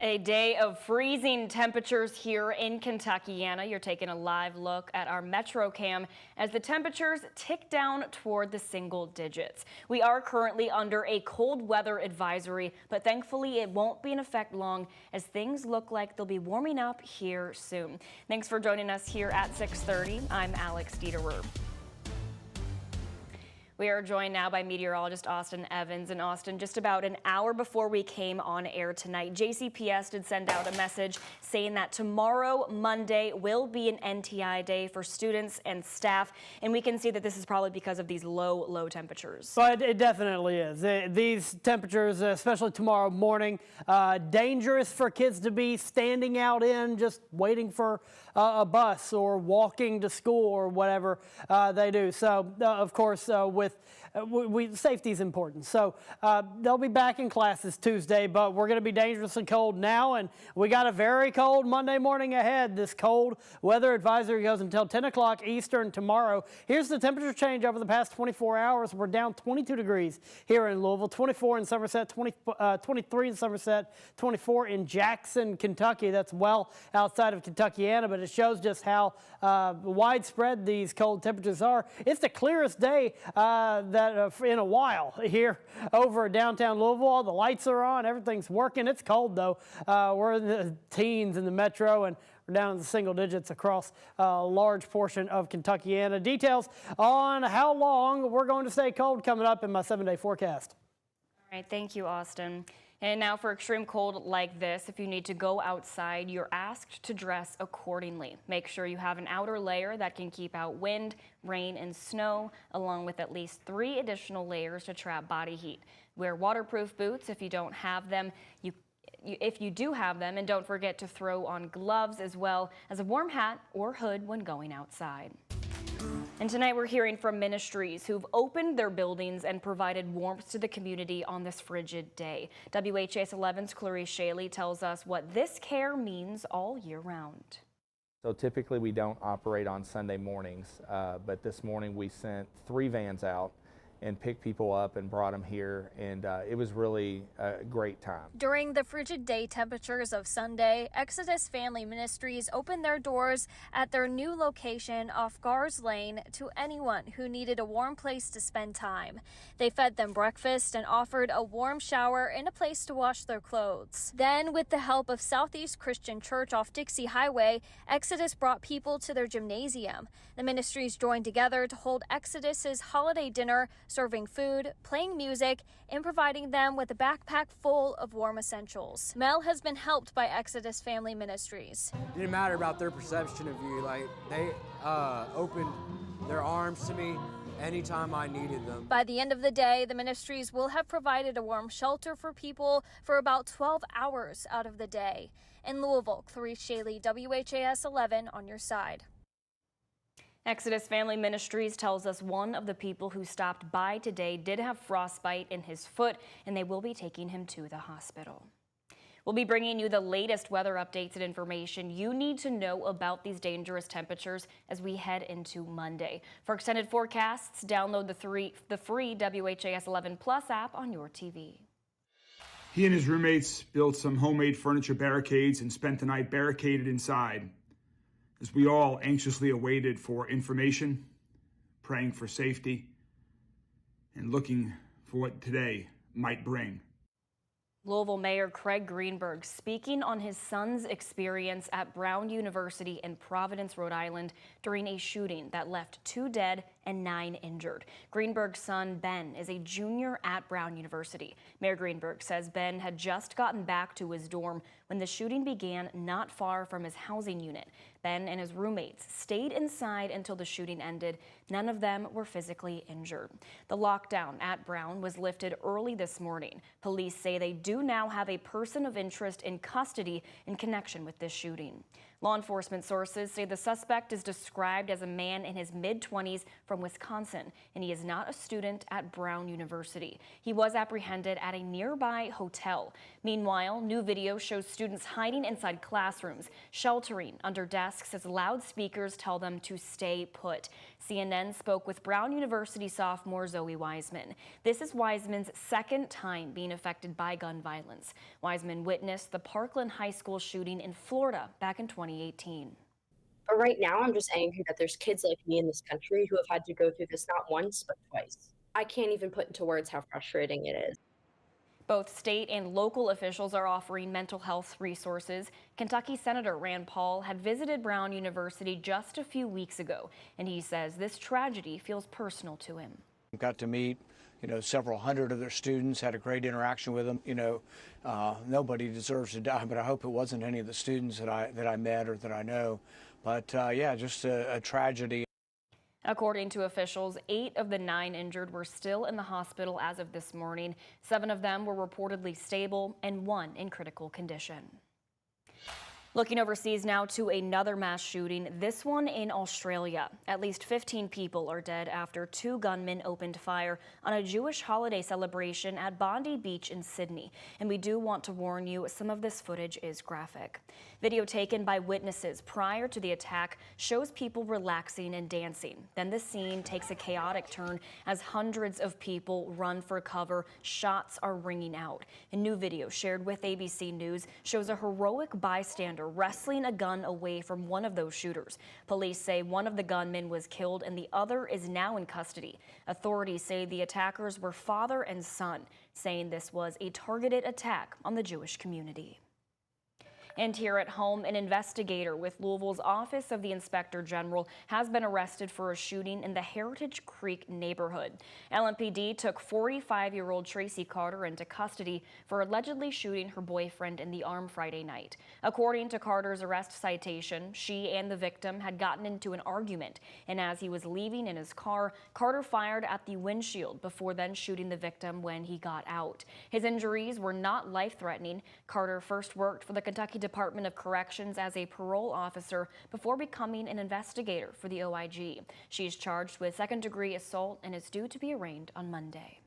A day of freezing temperatures here in Kentuckiana. You're taking a live look at our Metro Cam as the temperatures tick down toward the single digits. We are currently under a cold weather advisory, but thankfully it won't be in effect long as things look like they'll be warming up here soon. Thanks for joining us here at 6:30. I'm Alex Dieterer. We are joined now by meteorologist Austin Evans. And Austin, just about an hour before we came on air tonight, JCPS did send out a message saying that tomorrow, Monday, will be an NTI day for students and staff. And we can see that this is probably because of these low temperatures. But it definitely is. These temperatures, especially tomorrow morning, dangerous for kids to be standing out in, just waiting for a bus or walking to school or whatever they do. So, of course, safety is important. So they'll be back in classes Tuesday, but we're going to be dangerously cold now, and we got a very cold Monday morning ahead. This cold weather advisory goes until 10 o'clock Eastern tomorrow. Here's the temperature change over the past 24 hours. We're down 22 degrees here in Louisville, 24 in Somerset, 23 in Somerset, 24 in Jackson, Kentucky. That's well outside of Kentuckiana, but it shows just how widespread these cold temperatures are. It's the clearest day in a while here over downtown Louisville. All the lights are on, everything's working. It's cold though. We're in the teens in the metro, and we're down in the single digits across a large portion of Kentuckiana. Details on how long we're going to stay cold coming up in my 7-day forecast. All right, thank you, Austin. And now for extreme cold like this, if you need to go outside, you're asked to dress accordingly. Make sure you have an outer layer that can keep out wind, rain, and snow, along with at least 3 additional layers to trap body heat. Wear waterproof boots if you don't have them. If you do have them, and don't forget to throw on gloves as well as a warm hat or hood when going outside. And tonight we're hearing from ministries who've opened their buildings and provided warmth to the community on this frigid day. WHAS11's Clarice Shaley tells us what this care means all year round. So typically we don't operate on Sunday mornings, but this morning we sent 3 vans out and picked people up and brought them here, and it was really a great time. During the frigid day temperatures of Sunday, Exodus Family Ministries opened their doors at their new location off Gars Lane to anyone who needed a warm place to spend time. They fed them breakfast and offered a warm shower and a place to wash their clothes. Then, with the help of Southeast Christian Church off Dixie Highway, Exodus brought people to their gymnasium. The ministries joined together to hold Exodus's holiday dinner, serving food, playing music, and providing them with a backpack full of warm essentials. Mel has been helped by Exodus Family Ministries. It didn't matter about their perception of you. Like, they opened their arms to me anytime I needed them. By the end of the day, the ministries will have provided a warm shelter for people for about 12 hours out of the day. In Louisville, Clarice Shaley, WHAS 11 on your side. Exodus Family Ministries tells us one of the people who stopped by today did have frostbite in his foot, and they will be taking him to the hospital. We'll be bringing you the latest weather updates and information you need to know about these dangerous temperatures as we head into Monday. For extended forecasts, download the free WHAS 11 Plus app on your TV. He and his roommates built some homemade furniture barricades and spent the night barricaded inside, as we all anxiously awaited for information, praying for safety, and looking for what today might bring. Louisville Mayor Craig Greenberg speaking on his son's experience at Brown University in Providence, Rhode Island during a shooting that left 2 dead and 9 injured. Greenberg's son, Ben, is a junior at Brown University. Mayor Greenberg says Ben had just gotten back to his dorm when the shooting began not far from his housing unit. Ben and his roommates stayed inside until the shooting ended. None of them were physically injured. The lockdown at Brown was lifted early this morning. Police say they do now have a person of interest in custody in connection with this shooting. Law enforcement sources say the suspect is described as a man in his mid-20s from Wisconsin, and he is not a student at Brown University. He was apprehended at a nearby hotel. Meanwhile, new video shows students hiding inside classrooms, sheltering under desks as loudspeakers tell them to stay put. CNN spoke with Brown University sophomore Zoe Wiseman. This is Wiseman's second time being affected by gun violence. Wiseman witnessed the Parkland High School shooting in Florida back in 2018. But right now, I'm just angry that there's kids like me in this country who have had to go through this not once, but twice. I can't even put into words how frustrating it is. Both state and local officials are offering mental health resources. Kentucky Senator Rand Paul had visited Brown University just a few weeks ago, and he says this tragedy feels personal to him. Got to meet, several hundred of their students, had a great interaction with them. Nobody deserves to die, but I hope it wasn't any of the students that I met or that I know. But yeah, just a tragedy. According to officials, 8 of the 9 injured were still in the hospital as of this morning. 7 of them were reportedly stable and 1 in critical condition. Looking overseas now to another mass shooting, this one in Australia. At least 15 people are dead after 2 gunmen opened fire on a Jewish holiday celebration at Bondi Beach in Sydney. And we do want to warn you, some of this footage is graphic. Video taken by witnesses prior to the attack shows people relaxing and dancing. Then the scene takes a chaotic turn as hundreds of people run for cover. Shots are ringing out. A new video shared with ABC News shows a heroic bystander wrestling a gun away from one of those shooters. Police say one of the gunmen was killed and the other is now in custody. Authorities say the attackers were father and son, saying this was a targeted attack on the Jewish community. And here at home, an investigator with Louisville's Office of the Inspector General has been arrested for a shooting in the Heritage Creek neighborhood. LMPD took 45-year-old Tracy Carter into custody for allegedly shooting her boyfriend in the arm Friday night. According to Carter's arrest citation, she and the victim had gotten into an argument, and as he was leaving in his car, Carter fired at the windshield before then shooting the victim when he got out. His injuries were not life-threatening. Carter first worked for the Kentucky Department of Corrections as a parole officer before becoming an investigator for the OIG. She is charged with second-degree assault and is due to be arraigned on Monday.